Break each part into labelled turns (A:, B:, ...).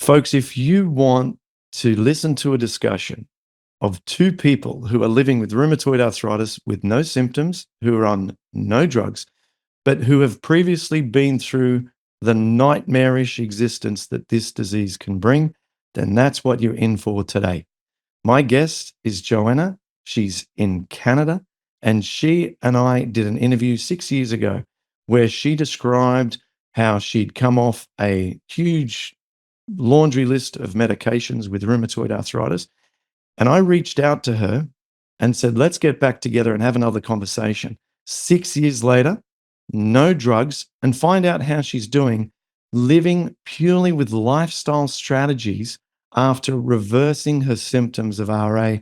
A: Folks, if you want to listen to a discussion of two people who are living with rheumatoid arthritis with no symptoms, who are on no drugs, but who have previously been through the nightmarish existence that this disease can bring, then that's what you're in for today. My guest is Johanna. She's in Canada, and she and I did an interview 6 years ago where she described how she'd come off a huge laundry list of medications with rheumatoid arthritis. And I reached out to her and said, let's get back together and have another conversation. 6 years later, no drugs, and find out how she's doing living purely with lifestyle strategies after reversing her symptoms of RA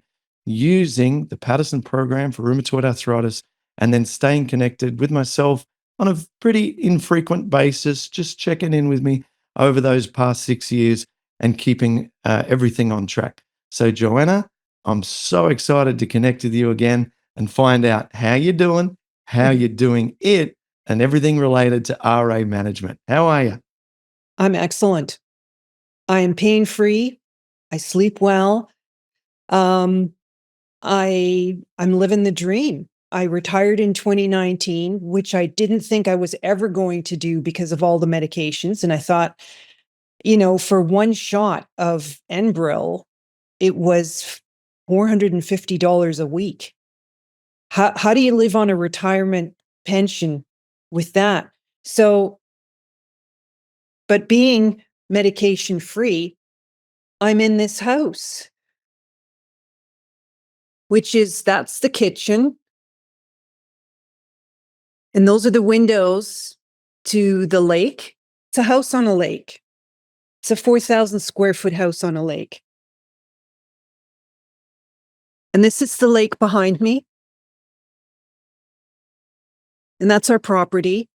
A: using the Paddison Program for rheumatoid arthritis and then staying connected with myself on a pretty infrequent basis, just checking in with me over those past 6 years and keeping everything on track. So, Johanna, I'm so excited to connect with you again and find out how you're doing, how you're doing it, and everything related to RA management. How are you?
B: I'm excellent. I am pain-free. I sleep well. I'm living the dream. I retired in 2019, which I didn't think I was ever going to do because of all the medications. And I thought, for one shot of Enbrel, it was $450 a week. How do you live on a retirement pension with that? So, but being medication free, I'm in this house, that's the kitchen. And those are the windows to the lake. It's a house on a lake. It's a 4,000 square foot house on a lake. And this is the lake behind me. And that's our property.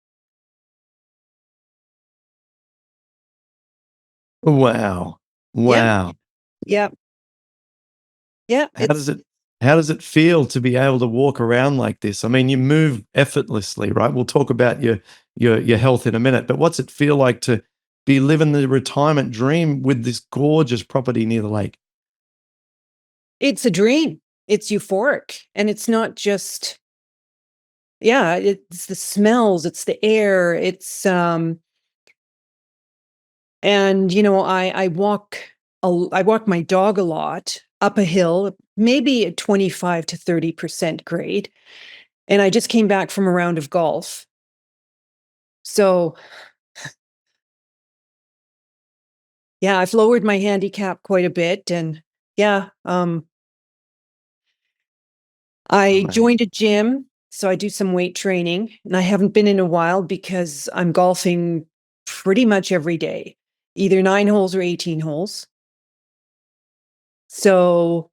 A: Wow. Wow.
B: Yeah.
A: How does it feel to be able to walk around like this? I mean, you move effortlessly, right? We'll talk about your health in a minute, but what's it feel like to be living the retirement dream with this gorgeous property near the lake?
B: It's a dream. It's euphoric. And it's not just, it's the smells, it's the air, it's and I walk my dog a lot up a hill, maybe at 25 to 30% grade. And I just came back from a round of golf. So yeah, I've lowered my handicap quite a bit. And I joined a gym, so I do some weight training, and I haven't been in a while because I'm golfing pretty much every day, either 9 holes or 18 holes. So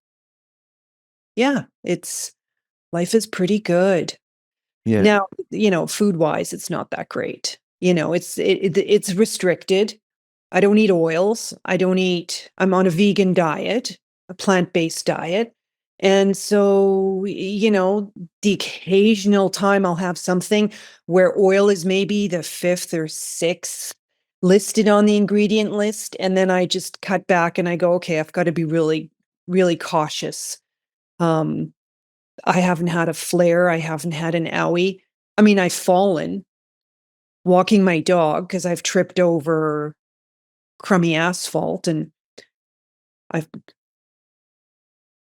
B: life is pretty good.
A: Yeah.
B: Now, food-wise, it's not that great. It's restricted. I don't eat oils. I'm on a vegan diet, a plant-based diet. And so, the occasional time I'll have something where oil is maybe the 5th or 6th listed on the ingredient list. And then I just cut back and I go, okay, I've got to be really, really cautious. I haven't had a flare. I haven't had an owie. I mean, I've fallen walking my dog because I've tripped over crummy asphalt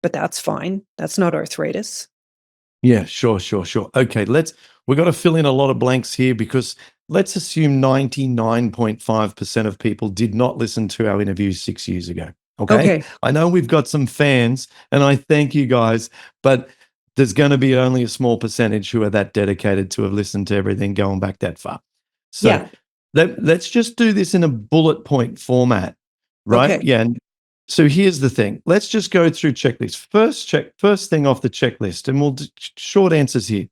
B: but that's fine. That's not arthritis.
A: Yeah, sure. Okay, we've got to fill in a lot of blanks here because let's assume 99.5% of people did not listen to our interview 6 years ago. Okay. I know we've got some fans and I thank you guys, but there's going to be only a small percentage who are that dedicated to have listened to everything going back that far. So let's just do this in a bullet point format, right?
B: Okay.
A: Yeah. So here's the thing. Let's just go through checklist. First thing off the checklist, and we'll do short answers here.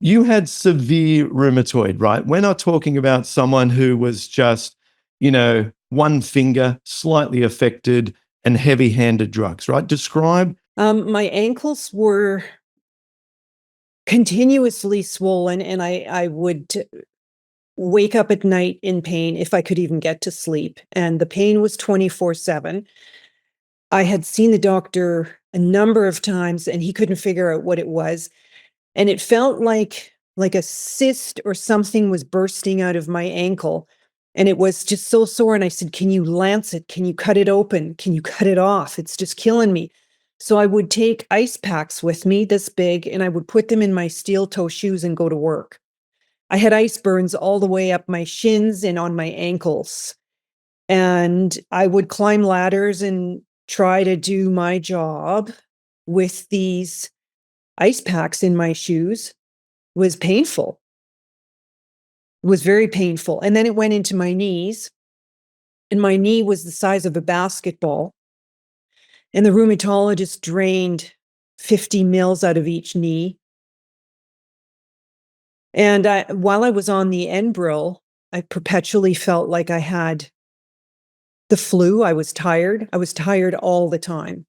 A: You had severe rheumatoid, right? We're not talking about someone who was just, one finger, slightly affected, and heavy-handed drugs, right? Describe.
B: My ankles were continuously swollen, and I would wake up at night in pain if I could even get to sleep. And the pain was 24/7. I had seen the doctor a number of times and he couldn't figure out what it was. And it felt like a cyst or something was bursting out of my ankle. And it was just so sore. And I said, "Can you lance it? Can you cut it open? Can you cut it off? It's just killing me." So I would take ice packs with me this big and I would put them in my steel toe shoes and go to work. I had ice burns all the way up my shins and on my ankles. And I would climb ladders and try to do my job with these ice packs in my shoes. It was painful. It was very painful. And then it went into my knees, and my knee was the size of a basketball. And the rheumatologist drained 50 mils out of each knee. And while I was on the Enbrel, I perpetually felt like I had the flu. I was tired. I was tired all the time.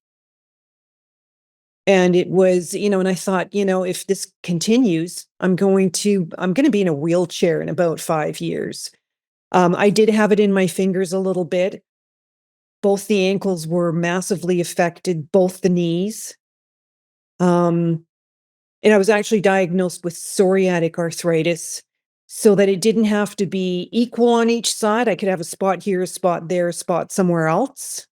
B: And it was, and I thought, if this continues, I'm going to be in a wheelchair in about 5 years. I did have it in my fingers a little bit. Both the ankles were massively affected, both the knees. Um, and I was actually diagnosed with psoriatic arthritis so that it didn't have to be equal on each side. I could have a spot here, a spot there, a spot somewhere else.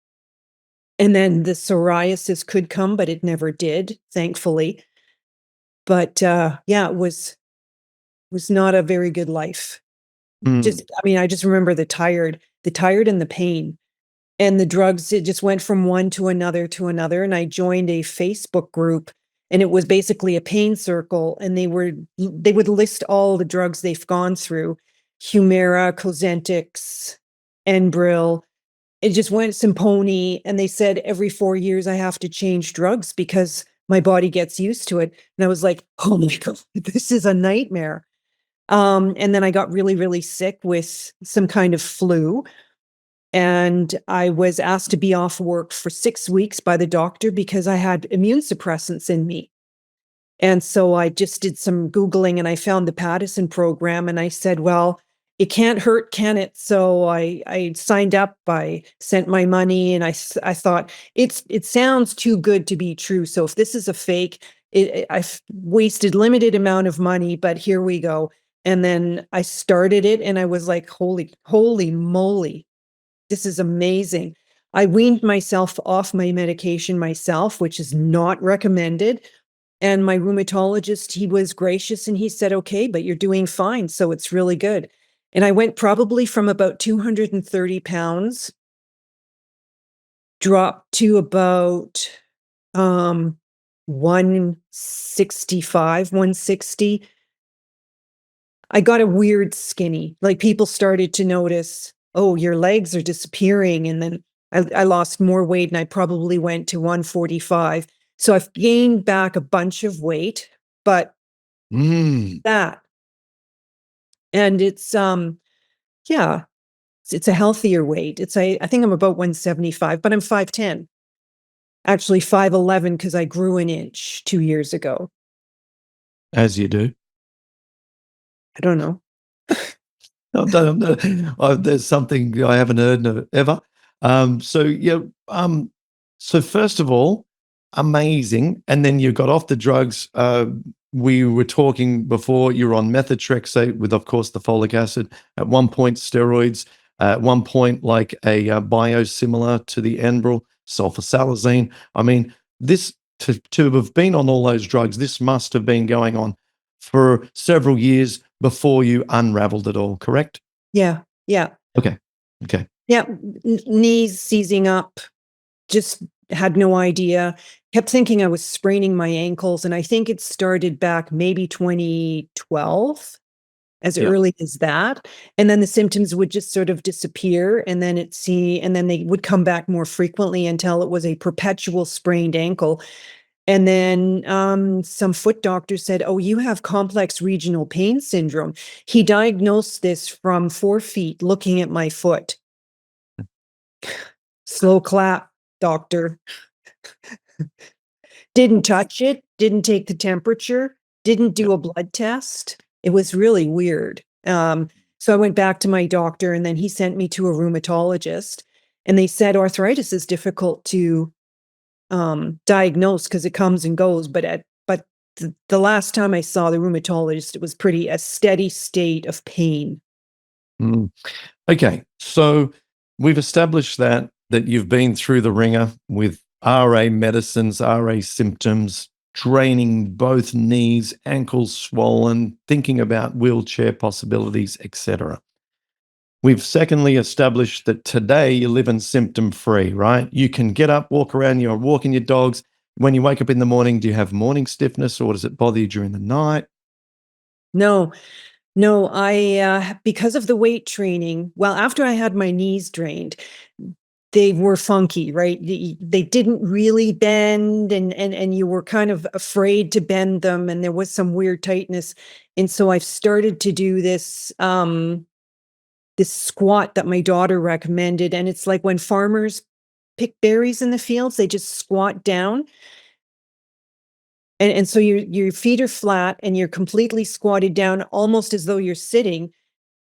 B: And then the psoriasis could come, but it never did, thankfully. But yeah, it was not a very good life.
A: Mm.
B: I just remember the tired and the pain. And the drugs, it just went from one to another to another. And I joined a Facebook group, and it was basically a pain circle. And they would list all the drugs they've gone through: Humira, Cosentyx, Enbrel. It just went Simponi. And they said every 4 years I have to change drugs because my body gets used to it. And I was like, oh my God, this is a nightmare. And then I got really, really sick with some kind of flu. And I was asked to be off work for 6 weeks by the doctor because I had immune suppressants in me. And so I just did some Googling and I found the Paddison program and I said, well, it can't hurt, can it? So I signed up, I sent my money, and I thought it sounds too good to be true. So if this is a fake, I've wasted limited amount of money, but here we go. And then I started it and I was like, holy moly, this is amazing. I weaned myself off my medication myself, which is not recommended. And my rheumatologist, he was gracious and he said, okay, but you're doing fine. So it's really good. And I went probably from about 230 pounds, dropped to about 165, 160. I got a weird skinny. Like people started to notice, oh, your legs are disappearing. And then I lost more weight and I probably went to 145. So I've gained back a bunch of weight, but
A: Mm.
B: that, and it's, yeah, it's a healthier weight. I think I'm about 175, but I'm 5'10", actually 5'11", because I grew an inch 2 years ago.
A: As you do.
B: I don't know.
A: There's something I haven't heard ever. So yeah. So first of all, amazing. And then you got off the drugs. We were talking before. You were on methotrexate with, of course, the folic acid. At one point, steroids. At one point, like a biosimilar to the Enbrel, sulfasalazine. I mean, this to have been on all those drugs, this must have been going on for several years before you unraveled it all, correct?
B: Yeah. Yeah.
A: Okay. Okay.
B: Yeah. Knees seizing up, just had no idea. Kept thinking I was spraining my ankles. And I think it started back maybe 2012, as
A: Yeah.
B: early as that. And then the symptoms would just sort of disappear. And then and then they would come back more frequently until it was a perpetual sprained ankle. And then some foot doctor said, oh, you have complex regional pain syndrome. He diagnosed this from 4 feet looking at my foot. Slow clap, doctor. Didn't touch it, didn't take the temperature, didn't do a blood test. It was really weird. So I went back to my doctor, and then he sent me to a rheumatologist, and they said arthritis is difficult to diagnose because it comes and goes. But the last time I saw the rheumatologist, it was pretty a steady state of pain.
A: Mm. Okay, so we've established that you've been through the ringer with RA medicines, RA symptoms, draining both knees, ankles swollen, thinking about wheelchair possibilities, etc. We've secondly established that today you live in symptom free, right? You can get up, walk around, you're walking your dogs. When you wake up in the morning, do you have morning stiffness or does it bother you during the night?
B: No, no, because of the weight training, well, after I had my knees drained, they were funky, right? They didn't really bend, and you were kind of afraid to bend them, and there was some weird tightness. And so I've started to do this squat that my daughter recommended, and it's like when farmers pick berries in the fields, they just squat down. And so your feet are flat and you're completely squatted down almost as though you're sitting,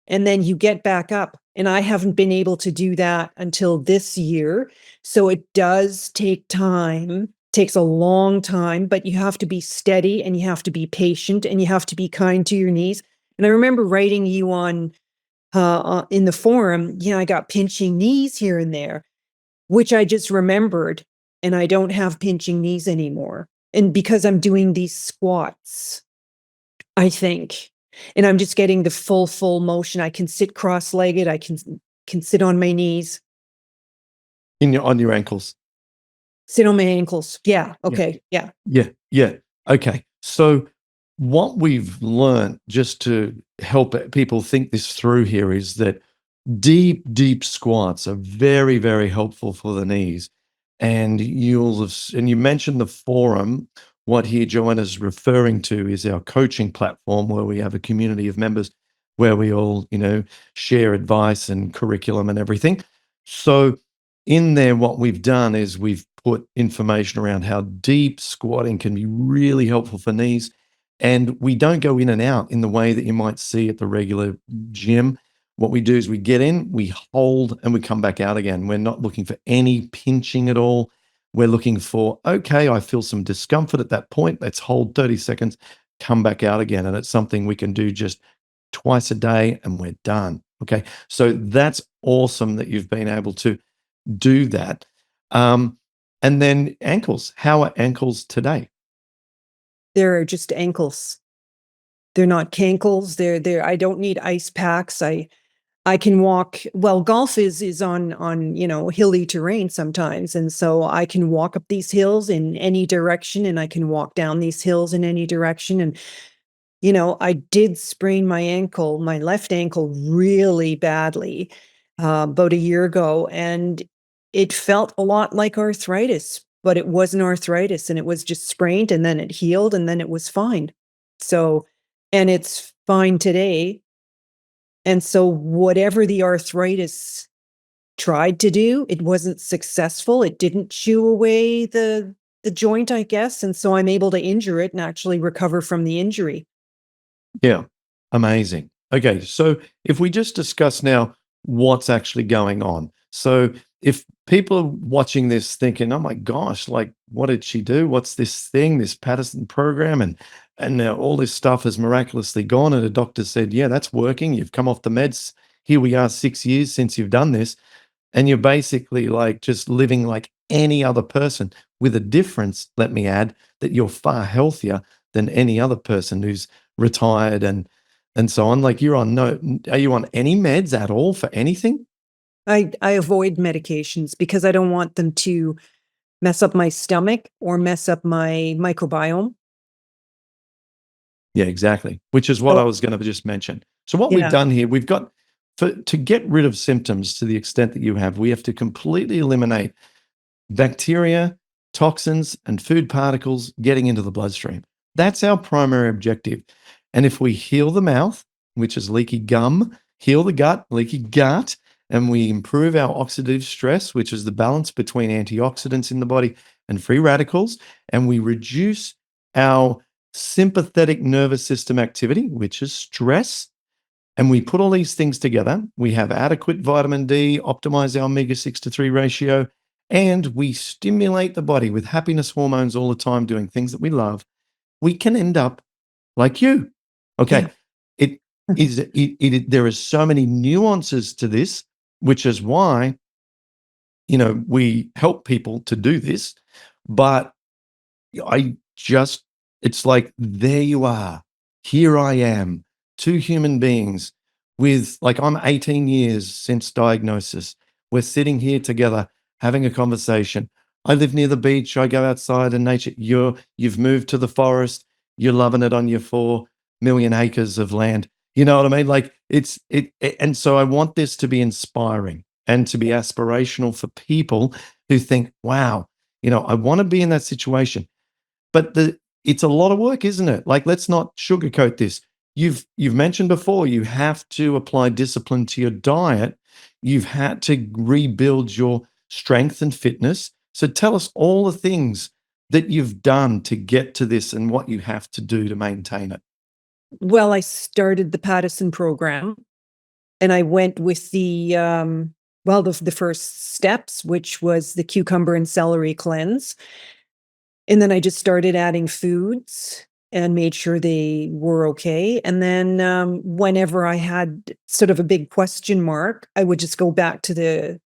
B: and then you get back up. And I haven't been able to do that until this year. So it does take time, takes a long time, but you have to be steady and you have to be patient and you have to be kind to your knees. And I remember writing you on in the forum, I got pinching knees here and there, which I just remembered, and I don't have pinching knees anymore. And because I'm doing these squats, I think. And I'm just getting the full motion. I can sit cross-legged. I can sit on my knees,
A: On your ankles.
B: sit on my ankles. Yeah.
A: Yeah.
B: Okay. Yeah.
A: Yeah. Yeah. Okay. So what we've learned, just to help people think this through here, is that deep squats are very, very helpful for the knees. And and you mentioned the forum. What here Joanna's referring to is our coaching platform where we have a community of members where we all, share advice and curriculum and everything. So in there, what we've done is we've put information around how deep squatting can be really helpful for knees. And we don't go in and out in the way that you might see at the regular gym. What we do is we get in, we hold, and we come back out again. We're not looking for any pinching at all. We're looking for, okay, I feel some discomfort at that point. Let's hold 30 seconds, come back out again. And it's something we can do just twice a day and we're done. Okay. So that's awesome that you've been able to do that. And then ankles. How are ankles today?
B: There are just ankles. They're not cankles. I don't need ice packs. I can walk. Well, golf is on hilly terrain sometimes, and so I can walk up these hills in any direction, and I can walk down these hills in any direction. And I did sprain my ankle, my left ankle, really badly about a year ago, and it felt a lot like arthritis, but it wasn't arthritis, and it was just sprained, and then it healed, and then it was fine. So, and it's fine today. And so whatever the arthritis tried to do, it wasn't successful. It didn't chew away the joint, I guess. And so I'm able to injure it and actually recover from the injury.
A: Yeah, amazing. Okay, so if we just discuss now what's actually going on. So if people are watching this thinking, "Oh my gosh, like what did she do? What's this thing, this Paddison program?" And now all this stuff has miraculously gone, and the doctor said, "Yeah, that's working. You've come off the meds. Here we are 6 years since you've done this." And you're basically like just living like any other person with a difference, let me add, that you're far healthier than any other person who's retired and so on. Like are you on any meds at all for anything?
B: I avoid medications because I don't want them to mess up my stomach or mess up my microbiome.
A: Yeah, exactly. Which is what I
B: So,
A: was going to just mention. So what we've
B: yeah.
A: done here, we've got to get rid of symptoms to the extent that you have, we have to completely eliminate bacteria, toxins, and food particles getting into the bloodstream. That's our primary objective. And if we heal the mouth, which is leaky gum, heal the gut, leaky gut, and we improve our oxidative stress, which is the balance between antioxidants in the body and free radicals, and we reduce our sympathetic nervous system activity, which is stress, And we put all these things together. We have adequate vitamin D, optimize our omega-6 to 3 ratio, and we stimulate the body with happiness hormones all the time, doing things that we love. We can end up like you.
B: Yeah.
A: Okay. There are so many nuances to this, which is why, we help people to do this. But it's like, there you are. Here I am, two human beings with, like, I'm 18 years since diagnosis. We're sitting here together having a conversation. I live near the beach. I go outside in nature. You've moved to the forest. You're loving it on your 4 million acres of land. You know what I mean? Like, and so I want this to be inspiring and to be aspirational for people who think, wow, I want to be in that situation. But it's a lot of work, isn't it? Like, let's not sugarcoat this. You've mentioned before, you have to apply discipline to your diet. You've had to rebuild your strength and fitness. So tell us all the things that you've done to get to this and what you have to do to maintain it.
B: Well, I started the Paddison Program, and I went with the first steps, which was the cucumber and celery cleanse. And then I just started adding foods and made sure they were okay. And then whenever I had sort of a big question mark, I would just go back to the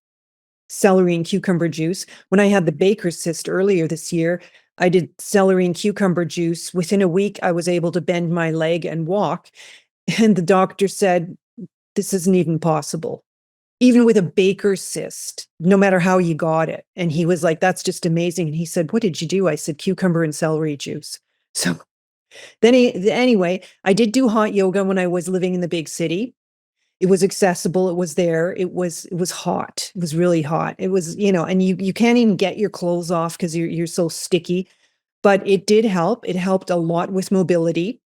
B: celery and cucumber juice. When I had the Baker's cyst earlier this year, I did celery and cucumber juice. Within a week, I was able to bend my leg and walk. And the doctor said, this isn't even possible. Even with a Baker's cyst, no matter how you got it. And he was like, that's just amazing. And he said, what did you do? I said, cucumber and celery juice. So anyway, I did do hot yoga when I was living in the big city. It was accessible. It was there. It was hot. It was really hot. It was, and you can't even get your clothes off because you're so sticky. But it did help. It helped a lot with mobility.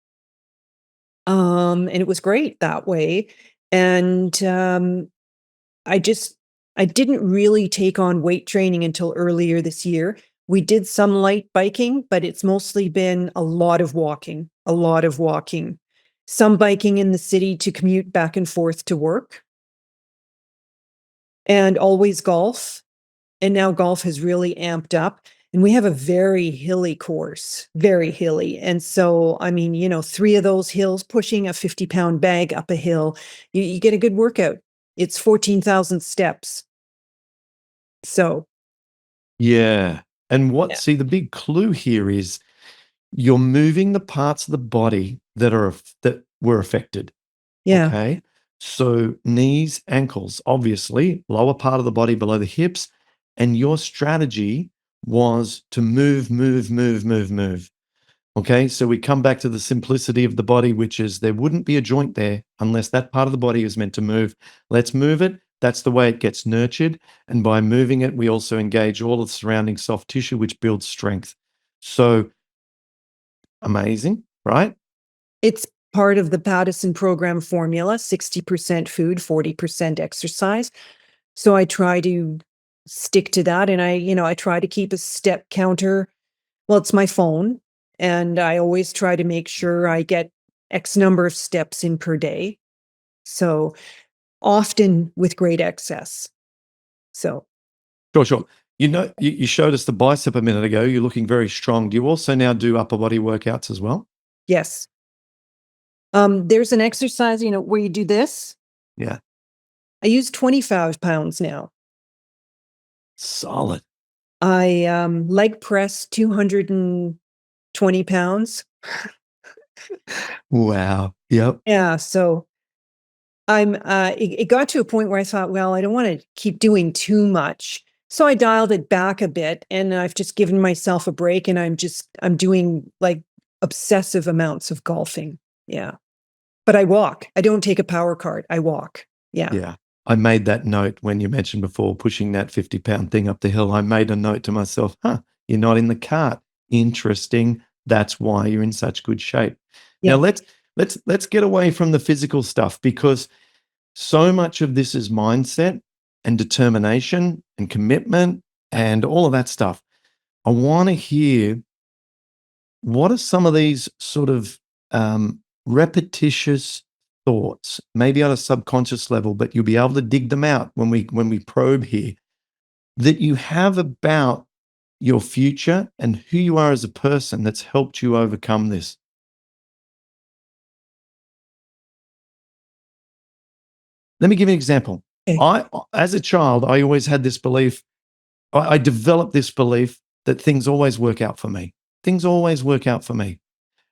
B: And it was great that way. And I didn't really take on weight training until earlier this year. We did some light biking, but it's mostly been a lot of walking, some biking in the city to commute back and forth to work, and always golf. And now golf has really amped up. And we have a very hilly course, very hilly. And so, I mean, 3 of those hills, pushing a 50-pound bag up a hill, you get a good workout. It's 14,000 steps. So,
A: Yeah. And
B: yeah.
A: see, the big clue here is you're moving the parts of the body that were affected.
B: Yeah.
A: Okay. So knees, ankles, obviously, lower part of the body below the hips. And your strategy was to move, move, move, move, move. Okay. So we come back to the simplicity of the body, which is there wouldn't be a joint there unless that part of the body is meant to move. Let's move it. That's the way it gets nurtured. And by moving it, we also engage all of the surrounding soft tissue, which builds strength. So amazing, right?
B: It's part of the Paddison Program formula, 60% food, 40% exercise. So I try to stick to that. And I try to keep a step counter. Well, it's my phone. And I always try to make sure I get X number of steps in per day. So often with great excess. So,
A: Sure. You showed us the bicep a minute ago. You're looking very strong. Do you also now do upper body workouts as well?
B: yes. There's an exercise, where you do this.
A: Yeah.
B: I use 25 pounds now.
A: Solid.
B: I leg press 220 pounds.
A: Wow. Yep.
B: Yeah. So it got to a point where I thought, well, I don't want to keep doing too much. So I dialed it back a bit, and I've just given myself a break, and I'm doing like obsessive amounts of golfing. Yeah. But I walk. I don't take a power cart. I walk. Yeah.
A: Yeah. I made that note when you mentioned before pushing that 50-pound thing up the hill. I made a note to myself, you're not in the cart. Interesting. That's why you're in such good shape.
B: Yeah.
A: Now let's get away from the physical stuff, because so much of this is mindset and determination and commitment and all of that stuff. I want to hear, what are some of these sort of repetitious thoughts, maybe at a subconscious level, but you'll be able to dig them out when we probe here, that you have about your future and who you are as a person that's helped you overcome this? Let me give you an example.
B: Okay.
A: As a child, I always had this belief. I developed this belief that things always work out for me. Things always work out for me.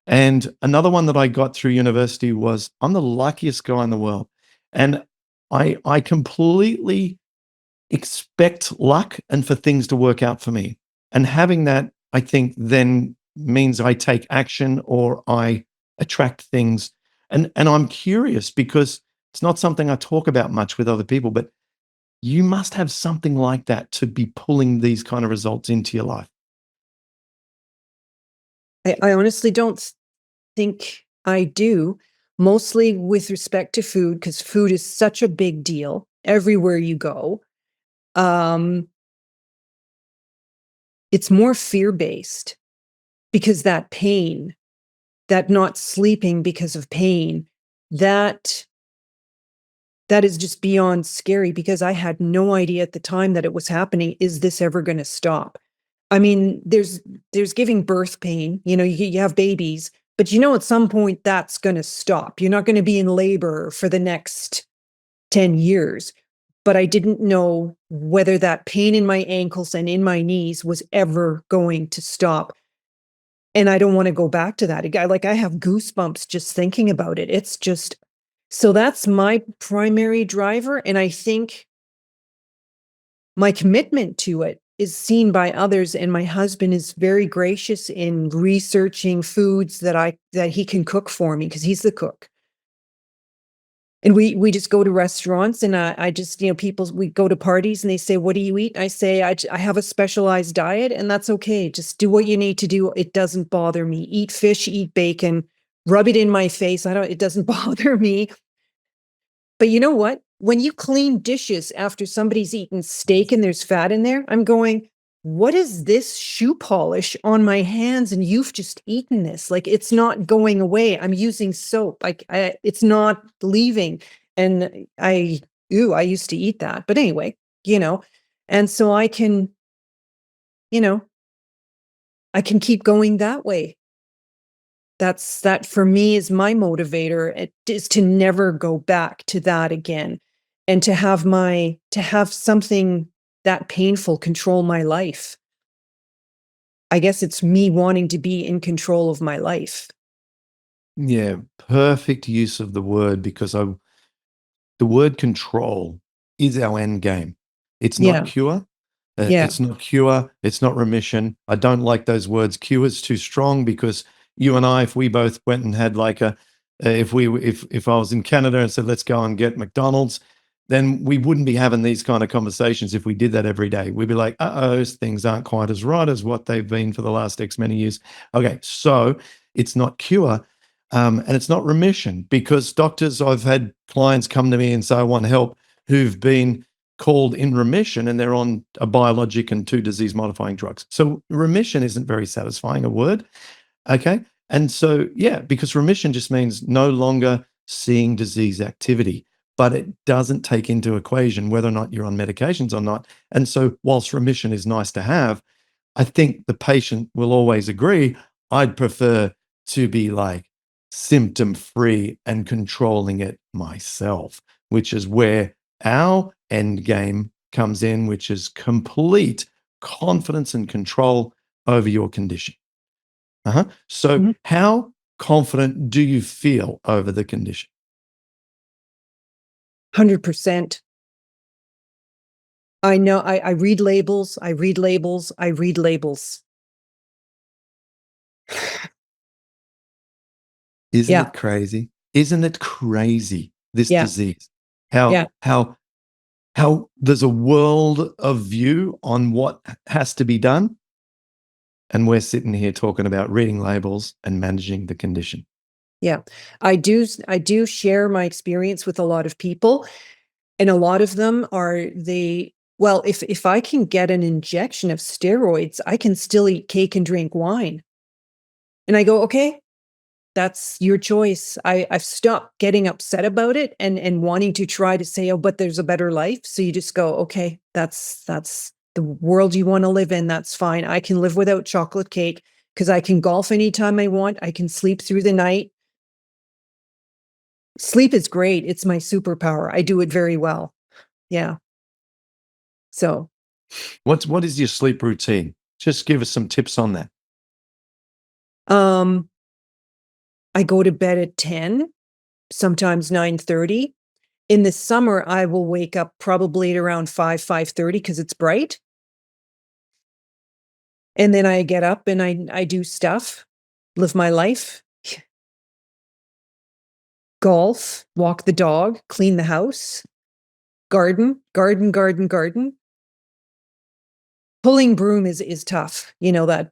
A: And another one that I got through university was I'm the luckiest guy in the world. And I completely expect luck and for things to work out for me. And having that, I think, then means I take action or I attract things. And I'm curious because it's not something I talk about much with other people, but you must have something like that to be pulling these kind of results into your life.
B: I honestly don't think I do, mostly with respect to food, because food is such a big deal everywhere you go. Um, it's more fear-based because that pain, that not sleeping because of pain, that that is just beyond scary because I had no idea at the time that it was happening. Is this ever going to stop? I mean, there's giving birth pain. You have babies, but at some point that's going to stop. You're not going to be in labor for the next 10 years. But I didn't know whether that pain in my ankles and in my knees was ever going to stop. And I don't want to go back to that. I have goosebumps just thinking about it. It's just so that's my primary driver. And I think my commitment to it is seen by others, and my husband is very gracious in researching foods that he can cook for me because he's the cook. And we just go to restaurants, and I just, we go to parties and they say, "What do you eat?" I say, I have a specialized diet, and that's okay. Just do what you need to do. It doesn't bother me. Eat fish, eat bacon, rub it in my face. It doesn't bother me. But you know what? When you clean dishes after somebody's eaten steak and there's fat in there, I'm going, what is this shoe polish on my hands? And you've just eaten this. Like, it's not going away. I'm using soap. It's not leaving. And I used to eat that. But anyway, you know, and so you know, I can keep going that way. That for me is my motivator. It is to never go back to that again, and to have something that painful control my life. I guess it's me wanting to be in control of my life.
A: Yeah, perfect use of the word because the word control is our end game. It's not
B: Yeah,
A: cure.
B: yeah.
A: It's not cure. It's not remission. I don't like those words. Cure is too strong because you and I, if we both went and had like if I was in Canada and said let's go and get McDonald's, then we wouldn't be having these kind of conversations if we did that every day. We'd be like, uh-oh, things aren't quite as right as what they've been for the last X many years. Okay, so it's not cure. And it's not remission because doctors, I've had clients come to me and say, I want help who've been called in remission and they're on a biologic and two disease modifying drugs. So remission isn't very satisfying a word. Okay. And so, yeah, because remission just means no longer seeing disease activity, but it doesn't take into equation whether or not you're on medications or not. And so, whilst remission is nice to have, I think the patient will always agree I'd prefer to be like symptom free and controlling it myself, which is where our end game comes in, which is complete confidence and control over your condition. So,
B: Mhm.
A: how confident do you feel over the condition?
B: 100%. I know I read labels, I read labels, I read labels.
A: Isn't
B: Yeah,
A: it crazy? Isn't it crazy, this
B: yeah,
A: disease? How
B: yeah.
A: how how there's a world of view on what has to be done, and we're sitting here talking about reading labels and managing the condition.
B: Yeah. I do share my experience with a lot of people, and a lot of them are well, if I can get an injection of steroids, I can still eat cake and drink wine. And I go, "Okay." That's your choice. I've stopped getting upset about it and wanting to try to say, oh, but there's a better life. So you just go, okay, that's the world you want to live in. That's fine. I can live without chocolate cake because I can golf anytime I want. I can sleep through the night. Sleep is great. It's my superpower. I do it very well. Yeah. So,
A: What is your sleep routine? Just give us some tips on that.
B: I go to bed at 10, sometimes 9:30. In the summer, I will wake up probably at around 5:30 because it's bright. And then I get up and I do stuff, live my life, golf, walk the dog, clean the house, garden. Pulling broom is tough. You know,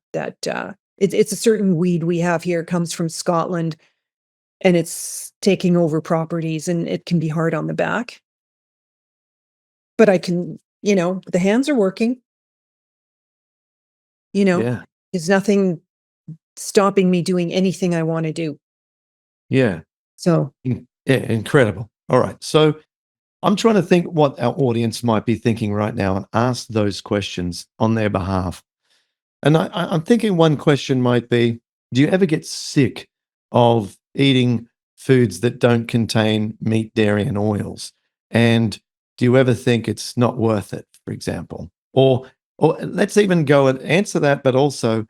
B: it's a certain weed we have here. It comes from Scotland and it's taking over properties and it can be hard on the back. But I can, the hands are working.
A: Yeah.
B: There's nothing stopping me doing anything I want to do.
A: Yeah.
B: So,
A: Yeah, incredible. All right. So I'm trying to think what our audience might be thinking right now and ask those questions on their behalf. And I'm thinking one question might be, do you ever get sick of eating foods that don't contain meat, dairy, and oils? And do you ever think it's not worth it, for example? Or let's even go and answer that, but also,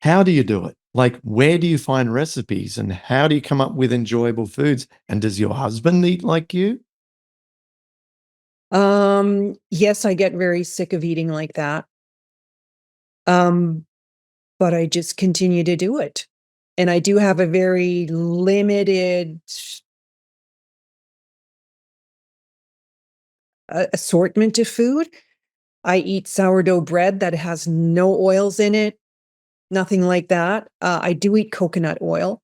A: how do you do it? Like, where do you find recipes and how do you come up with enjoyable foods? And does your husband eat like you?
B: yes, I get very sick of eating like that. Um, but I just continue to do it. And I do have a very limited assortment of food. I eat sourdough bread that has no oils in it, nothing like that. I do eat coconut oil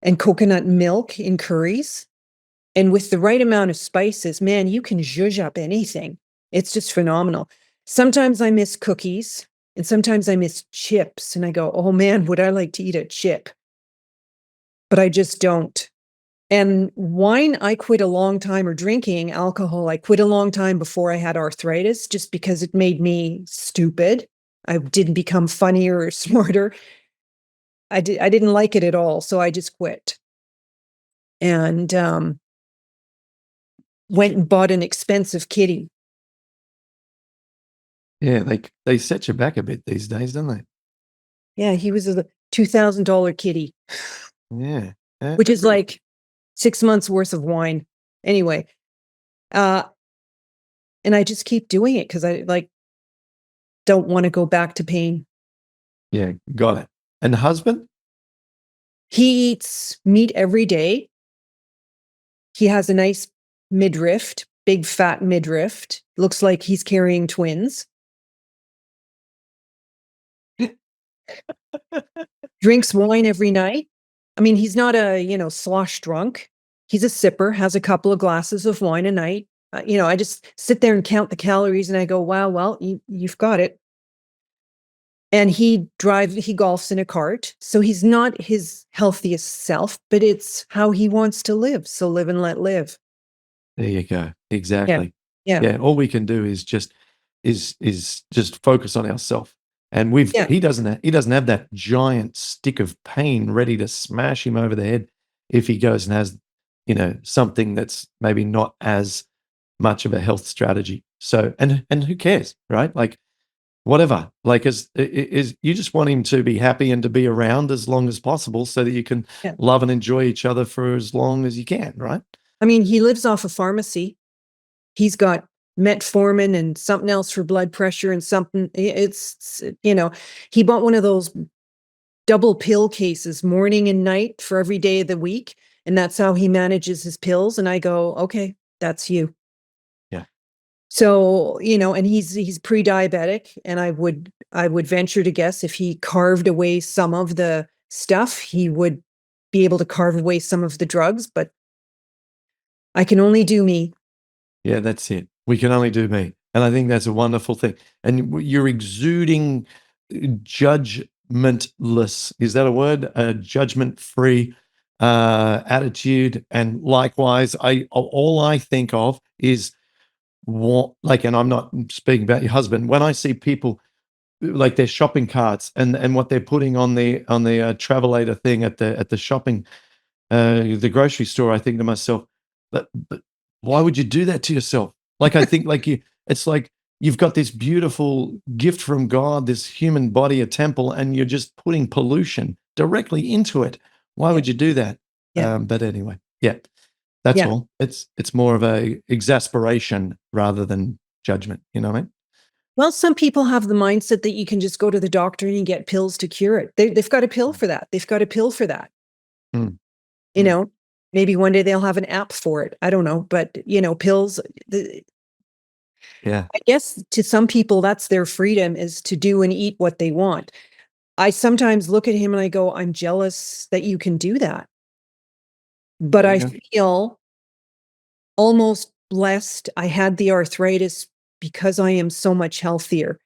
B: and coconut milk in curries. And with the right amount of spices, man, you can zhuzh up anything. It's just phenomenal. Sometimes I miss cookies and sometimes I miss chips. And I go, oh man, would I like to eat a chip? But I just don't. And wine, I quit a long time, or drinking alcohol, I quit a long time before I had arthritis just because it made me stupid. I didn't become funnier or smarter. I didn't like it at all. So I just quit. And went and bought an expensive kitty.
A: Yeah, they set you back a bit these days, don't they?
B: Yeah, he was a $2,000 kitty,
A: Yeah.
B: which is like 6 months worth of wine. Anyway, and I just keep doing it because I don't want to go back to pain.
A: Yeah, got it. And husband?
B: He eats meat every day. He has a nice midriff, big fat midriff. Looks like he's carrying twins. Drinks wine every night. I mean, he's not a, slosh drunk. He's a sipper, has a couple of glasses of wine a night. I just sit there and count the calories and I go, wow, well, you've got it. And he golfs in a cart. So he's not his healthiest self, but it's how he wants to live. So live and let live.
A: There you go.
B: Yeah.
A: Exactly.
B: Yeah.
A: Yeah, all we can do is just focus on ourselves. And
B: Yeah.
A: he doesn't have that giant stick of pain ready to smash him over the head if he goes and has, something that's maybe not as much of a health strategy. So, and who cares, right? Like, whatever. Like, is you just want him to be happy and to be around as long as possible so that you can
B: Yeah.
A: love and enjoy each other for as long as you can, right?
B: I mean, he lives off a pharmacy. He's got metformin and something else for blood pressure and something. He bought one of those double pill cases, morning and night, for every day of the week. And that's how he manages his pills. And I go, okay, that's you.
A: Yeah.
B: So, and he's pre-diabetic, and I would venture to guess if he carved away some of the stuff, he would be able to carve away some of the drugs, but I can only do me.
A: Yeah, that's it. We can only do me. And I think that's a wonderful thing. And you're exuding judgment judgmentless. Is that a word? A judgment-free attitude. And likewise, all I think of is what, like, and I'm not speaking about your husband. When I see people like their shopping carts and what they're putting on the Travelator thing at the shopping the grocery store, I think to myself, but why would you do that to yourself? Like, I think like it's like you've got this beautiful gift from God, this human body, a temple, and you're just putting pollution directly into it. Why
B: Yeah.
A: would you do that?
B: Yeah.
A: But anyway, yeah, that's
B: Yeah.
A: all. It's more of a exasperation rather than judgment. You know what I mean?
B: Well, some people have the mindset that you can just go to the doctor and you get pills to cure it. They've got a pill for that. They've got a pill for that.
A: Mm,
B: You
A: mm,
B: know, maybe one day they'll have an app for it. I don't know, but pills.
A: yeah.
B: I guess to some people, that's their freedom, is to do and eat what they want. I sometimes look at him and I go, I'm jealous that you can do that. But
A: There you
B: I
A: go.
B: feel almost blessed. I had the arthritis because I am so much healthier.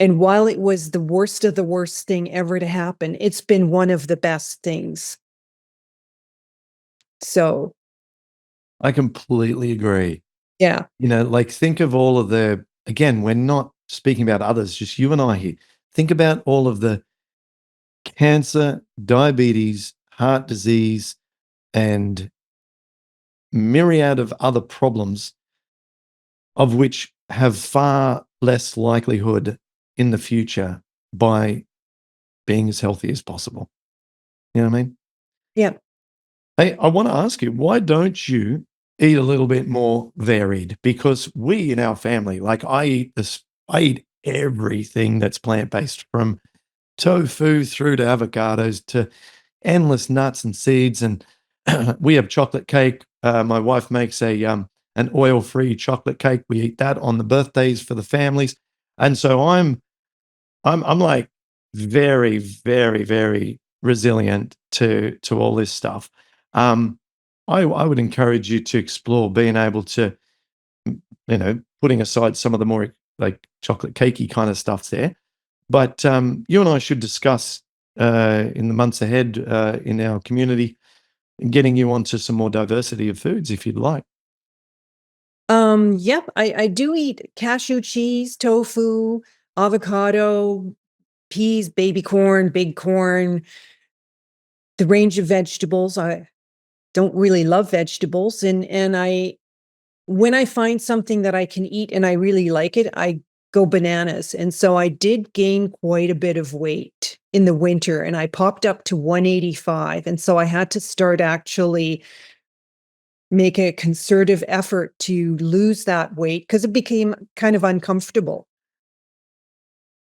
B: And while it was the worst of the worst thing ever to happen, it's been one of the best things. So,
A: I completely agree.
B: yeah.
A: Like think of all of the, again, we're not speaking about others, just you and I here. Think about all of the cancer, diabetes, heart disease, and myriad of other problems of which have far less likelihood in the future by being as healthy as possible. You know what I mean?
B: Yeah.
A: Hey, I want to ask you, why don't you eat a little bit more varied? Because we in our family, like I eat everything that's plant-based, from tofu through to avocados to endless nuts and seeds. And we have chocolate cake. My wife makes an oil-free chocolate cake. We eat that on the birthdays for the families. And so I'm like very, very, very resilient to all this stuff. Um, I would encourage you to explore being able to, putting aside some of the more like chocolate cakey kind of stuff there. But you and I should discuss in the months ahead in our community, getting you onto some more diversity of foods if you'd like.
B: Yep, I do eat cashew cheese, tofu, avocado, peas, baby corn, big corn, the range of vegetables. I don't really love vegetables, and I when I find something that I can eat and I really like it, I go bananas. And so I did gain quite a bit of weight in the winter, and I popped up to 185. And so I had to start actually make a concerted effort to lose that weight because it became kind of uncomfortable.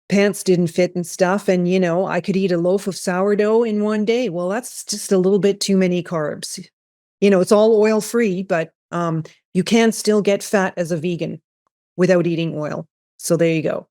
B: Pants didn't fit and stuff. And, I could eat a loaf of sourdough in one day. Well, that's just a little bit too many carbs. It's all oil free, but you can still get fat as a vegan without eating oil. So there you go.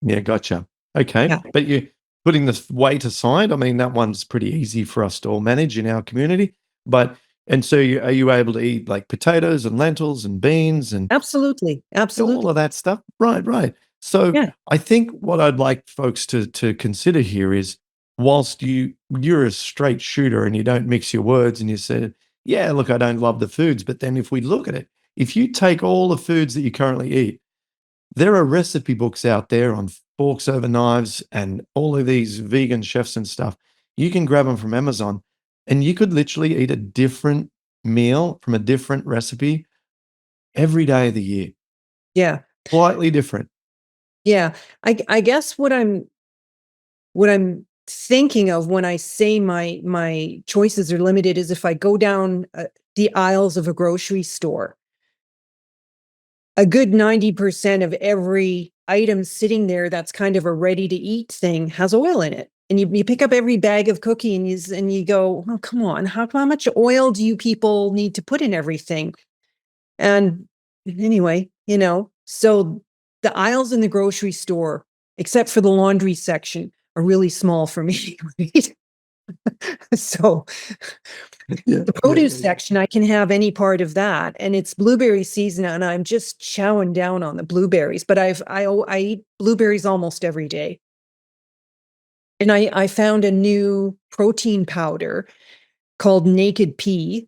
A: Yeah, gotcha. Okay,
B: Yeah,
A: but you putting this weight aside, I mean, that one's pretty easy for us to all manage in our community. But and so are you able to eat like potatoes and lentils and beans and
B: absolutely.
A: all
B: Absolutely.
A: of that stuff? Right, right. So
B: Yeah.
A: I think what I'd like folks to consider here is, whilst you're a straight shooter and you don't mix your words and you say, yeah, look, I don't love the foods, but then if we look at it, if you take all the foods that you currently eat, there are recipe books out there on forks over knives and all of these vegan chefs and stuff. You can grab them from Amazon and you could literally eat a different meal from a different recipe every day of the year.
B: Yeah.
A: Slightly different.
B: Yeah. I guess what I'm thinking of when I say my choices are limited is if I go down the aisles of a grocery store, a good 90% of every item sitting there that's kind of a ready to eat thing has oil in it. And you pick up every bag of cookie and you go, oh, come on, how much oil do you people need to put in everything? And anyway, so the aisles in the grocery store, except for the laundry section, are really small for me, right? So
A: Yeah,
B: the
A: yeah,
B: produce
A: yeah, yeah.
B: section, I can have any part of that, and it's blueberry season, and I'm just chowing down on the blueberries. But I eat blueberries almost every day. And I found a new protein powder called Naked Pea.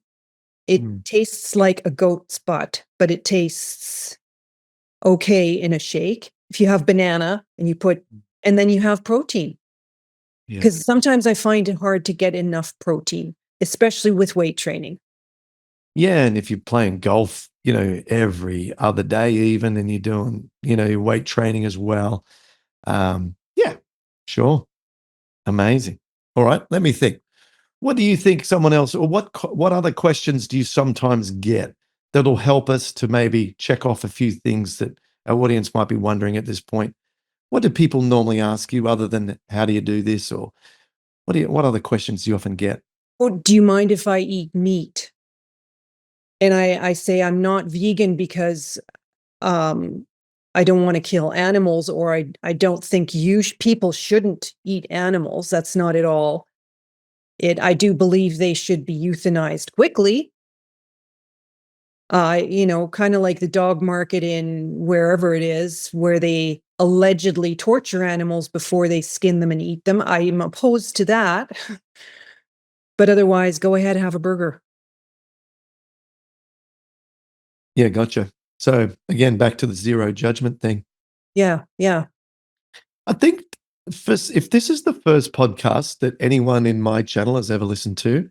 B: It
A: Mm.
B: tastes like a goat's butt, but it tastes okay in a shake. If you have banana and and then you have protein.
A: Yeah.
B: Because sometimes I find it hard to get enough protein, especially with weight training.
A: Yeah, and if you're playing golf, every other day even, and you're doing, your weight training as well. Yeah, sure. Amazing. All right, let me think. What do you think someone else, or what other questions do you sometimes get that'll help us to maybe check off a few things that our audience might be wondering at this point? What do people normally ask you other than how do you do this, or what other questions do you often get?
B: Oh, do you mind if I eat meat? And I say I'm not vegan because um, I don't want to kill animals, or I don't think people shouldn't eat animals. That's not at all it. I do believe they should be euthanized quickly. Kind of like the dog market in wherever it is, where they allegedly torture animals before they skin them and eat them. I am opposed to that. But otherwise, go ahead, have a burger.
A: Yeah, gotcha. So again, back to the zero judgment thing.
B: Yeah, yeah.
A: I think if this is the first podcast that anyone in my channel has ever listened to,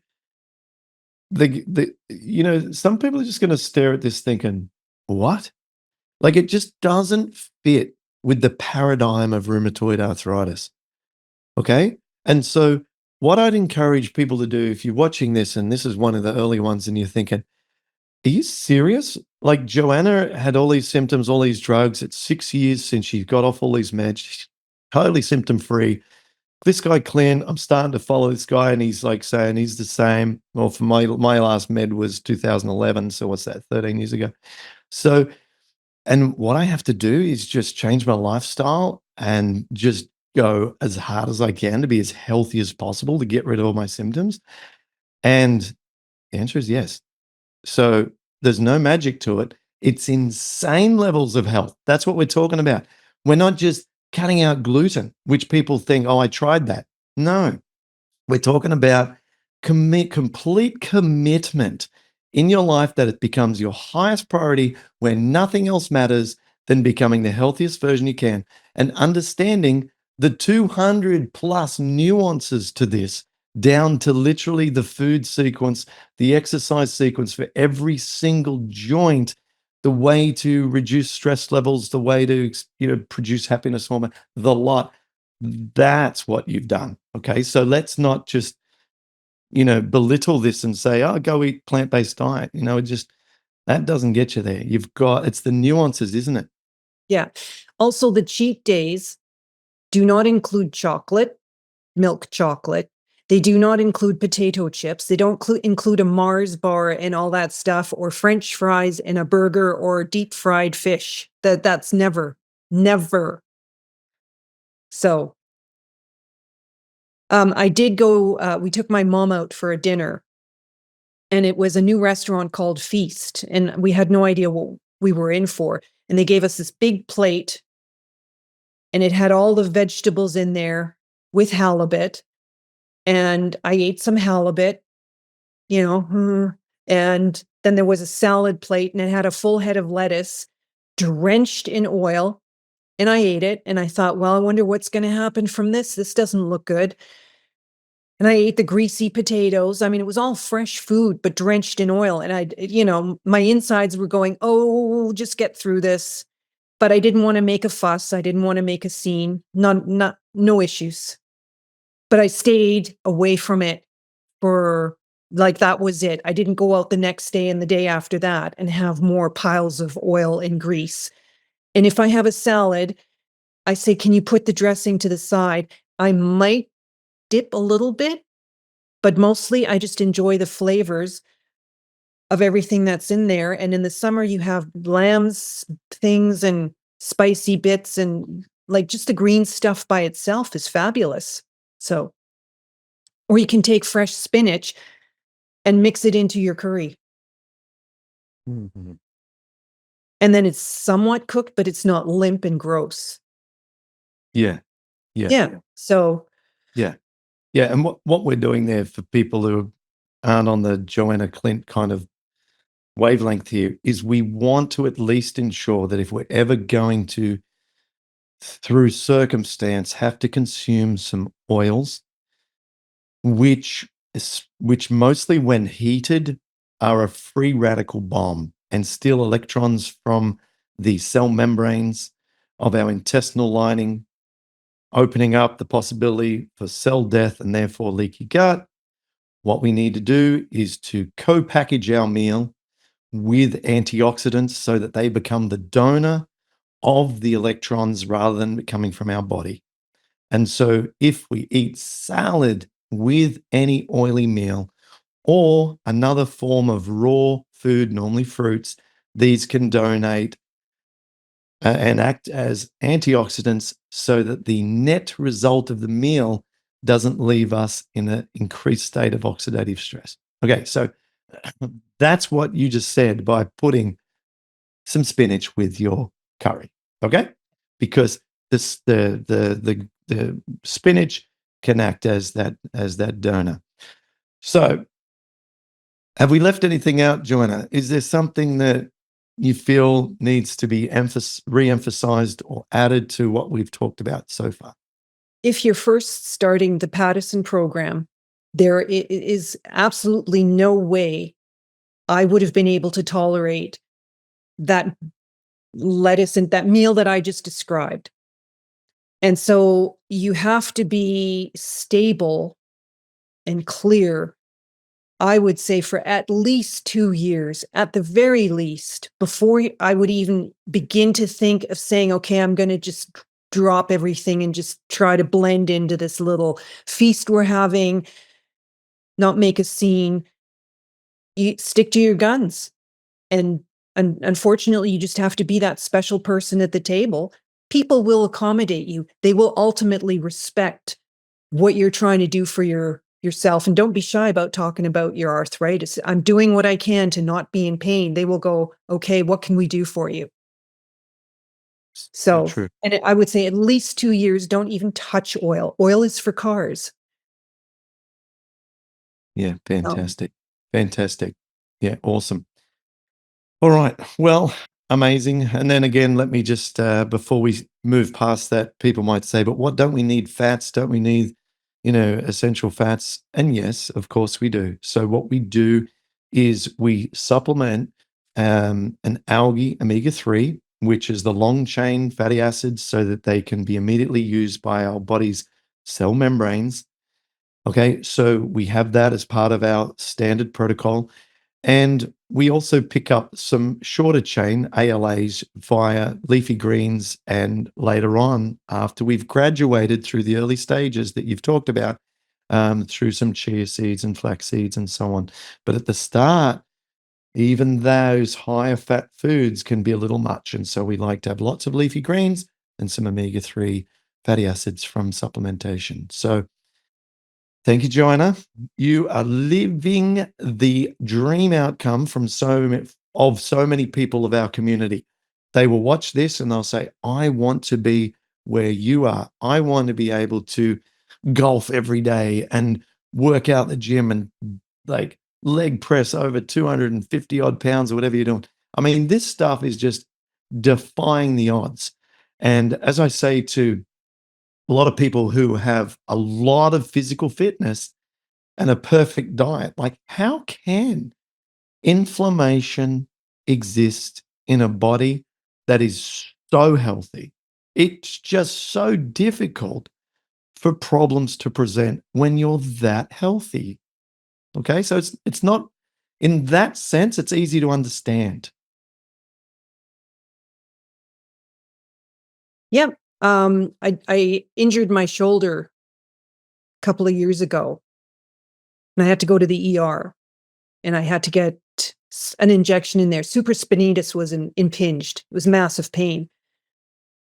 A: some people are just going to stare at this thinking, what? Like it just doesn't fit with the paradigm of rheumatoid arthritis. Okay. And so, what I'd encourage people to do if you're watching this, and this is one of the early ones, and you're thinking, are you serious? Like Johanna had all these symptoms, all these drugs. It's 6 years since she got off all these meds. She's totally symptom free. This guy, Clint, I'm starting to follow this guy, and he's like saying he's the same. Well, for my last med was 2011. So what's that, 13 years ago? So, and what I have to do is just change my lifestyle and just go as hard as I can to be as healthy as possible to get rid of all my symptoms. And the answer is yes. So there's no magic to it. It's insane levels of health. That's what we're talking about. We're not just cutting out gluten, which people think, oh, I tried that. No, we're talking about complete commitment in your life that it becomes your highest priority where nothing else matters than becoming the healthiest version you can and understanding the 200 plus nuances to this down to literally the food sequence, the exercise sequence for every single joint, the way to reduce stress levels, the way to produce happiness hormone, the lot. That's what you've done. Okay. So let's not just, belittle this and say, oh, go eat plant-based diet. That doesn't get you there. It's the nuances, isn't it?
B: Yeah. Also, the cheat days do not include chocolate, milk chocolate. They do not include potato chips. They don't include a Mars bar and all that stuff, or French fries and a burger or deep fried fish. That's never, never. So, I did go. We took my mom out for a dinner, and it was a new restaurant called Feast, and we had no idea what we were in for. And they gave us this big plate, and it had all the vegetables in there with halibut. And I ate some halibut, and then there was a salad plate, and it had a full head of lettuce drenched in oil. And I ate it, and I thought, well, I wonder what's going to happen from this. This doesn't look good. And I ate the greasy potatoes. I mean, it was all fresh food, but drenched in oil. And my insides were going, oh, just get through this. But I didn't want to make a fuss. I didn't want to make a scene. No issues. But I stayed away from it for that was it. I didn't go out the next day and the day after that and have more piles of oil and grease. And if I have a salad, I say, can you put the dressing to the side? I might dip a little bit, but mostly I just enjoy the flavors of everything that's in there. And in the summer, you have lambs, things, and spicy bits, and like just the green stuff by itself is fabulous. So, or you can take fresh spinach and mix it into your curry.
A: Mhm.
B: And then it's somewhat cooked, but it's not limp and gross.
A: Yeah. Yeah.
B: Yeah. So,
A: Yeah. Yeah. And what we're doing there for people who aren't on the Joanna Clint kind of wavelength here is we want to at least ensure that if we're ever going to, through circumstance, have to consume some oils, which mostly when heated are a free radical bomb and steal electrons from the cell membranes of our intestinal lining, opening up the possibility for cell death and therefore leaky gut. What we need to do is to co-package our meal with antioxidants so that they become the donor of the electrons rather than coming from our body. And so if we eat salad with any oily meal or another form of raw food, normally fruits, these can donate and act as antioxidants so that the net result of the meal doesn't leave us in an increased state of oxidative stress. Okay, so that's what you just said by putting some spinach with your curry. Okay, because the spinach can act as that donor. So, have we left anything out, Joanna? Is there something that you feel needs to be re-emphasized or added to what we've talked about so far?
B: If you're first starting the Paddison program, there is absolutely no way I would have been able to tolerate that lettuce and that meal that I just described. And so you have to be stable and clear, I would say, for at least 2 years, at the very least, before I would even begin to think of saying, okay, I'm going to just drop everything and just try to blend into this little feast we're having, not make a scene. You stick to your guns. And unfortunately, you just have to be that special person at the table. People will accommodate you. They will ultimately respect what you're trying to do for yourself. And don't be shy about talking about your arthritis. I'm doing what I can to not be in pain. They will go, okay, what can we do for you?
A: So
B: So,
A: true.
B: and I would say at least 2 years, don't even touch oil. Oil is for cars.
A: Yeah,
B: Um,
A: fantastic. Fantastic. Yeah, awesome. All right. Well, amazing. And then again, let me just, before we move past that, people might say, but what don't we need fats? Don't we need, essential fats? And yes, of course we do. So what we do is we supplement an algae omega-3, which is the long chain fatty acids, so that they can be immediately used by our body's cell membranes. Okay. So we have that as part of our standard protocol. And we also pick up some shorter chain ALAs via leafy greens and later on, after we've graduated through the early stages that you've talked about, through some chia seeds and flax seeds and so on. But at the start, even those higher fat foods can be a little much. And so we like to have lots of leafy greens and some omega-3 fatty acids from supplementation. So thank you, Joanna. You are living the dream outcome from so many people of our community. They will watch this and they'll say, I want to be where you are. I want to be able to golf every day and work out the gym and like leg press over 250 odd pounds or whatever you're doing. I mean, this stuff is just defying the odds. And as I say to a lot of people who have a lot of physical fitness and a perfect diet. Like, how can inflammation exist in a body that is so healthy? It's just so difficult for problems to present when you're that healthy. Okay. So it's not in that sense, it's easy to understand.
B: yeah. I injured my shoulder a couple of years ago and I had to go to the ER and I had to get an injection in there. Supraspinatus was impinged. It was massive pain.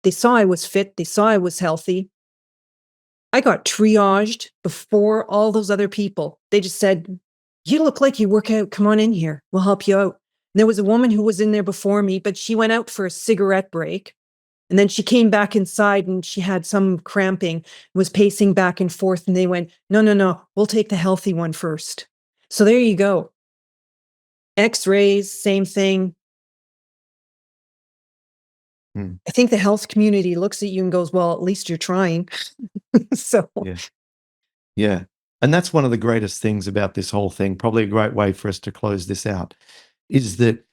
B: They saw I was fit. They saw I was healthy. I got triaged before all those other people. They just said, you look like you work out. Come on in here. We'll help you out. And there was a woman who was in there before me, but she went out for a cigarette break. And then she came back inside and she had some cramping, was pacing back and forth. And they went, no, no, no, we'll take the healthy one first. So there you go. X-rays, same thing.
A: Mm.
B: I think the health community looks at you and goes, well, at least you're trying. So
A: Yeah. Yeah. And that's one of the greatest things about this whole thing, probably a great way for us to close this out, is that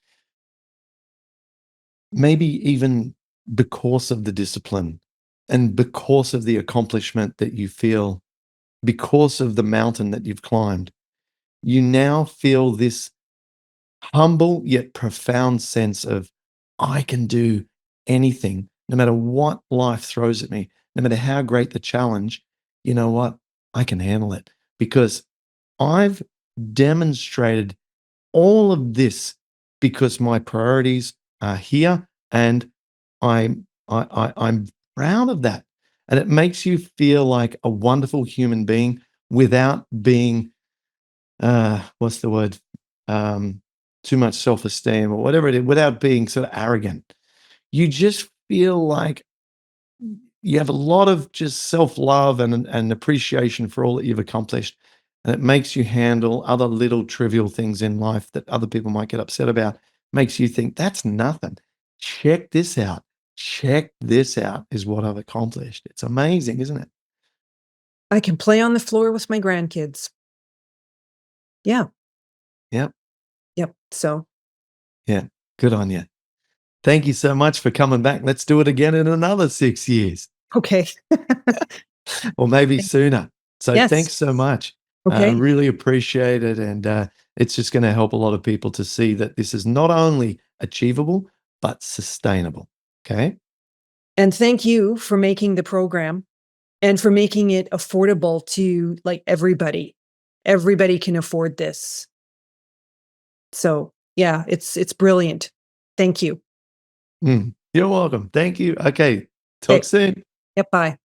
A: maybe even because of the discipline and because of the accomplishment that you feel, because of the mountain that you've climbed, you now feel this humble yet profound sense of, I can do anything, no matter what life throws at me, no matter how great the challenge, you know what? I can handle it because I've demonstrated all of this because my priorities are here and I'm proud of that. And it makes you feel like a wonderful human being without being what's the word? Too much self-esteem or whatever it is, without being sort of arrogant. You just feel like you have a lot of just self-love and appreciation for all that you've accomplished. And it makes you handle other little trivial things in life that other people might get upset about. Makes you think, that's nothing. Check this out. Check this out is what I've accomplished. It's amazing, isn't it?
B: I can play on the floor with my grandkids. Yeah.
A: Yep.
B: Yep. So,
A: Yeah. Good on you. Thank you so much for coming back. Let's do it again in another 6 years
B: okay.
A: or maybe sooner. So
B: Yes.
A: thanks so much.
B: Okay.
A: Really appreciate it. And it's just going to help a lot of people to see that this is not only achievable, but sustainable. Okay.
B: And thank you for making the program and for making it affordable to like everybody. Everybody can afford this. So, yeah, it's brilliant. Thank you.
A: You're welcome. Thank you. Okay. Talk
B: Okay.
A: soon.
B: Yep. Bye.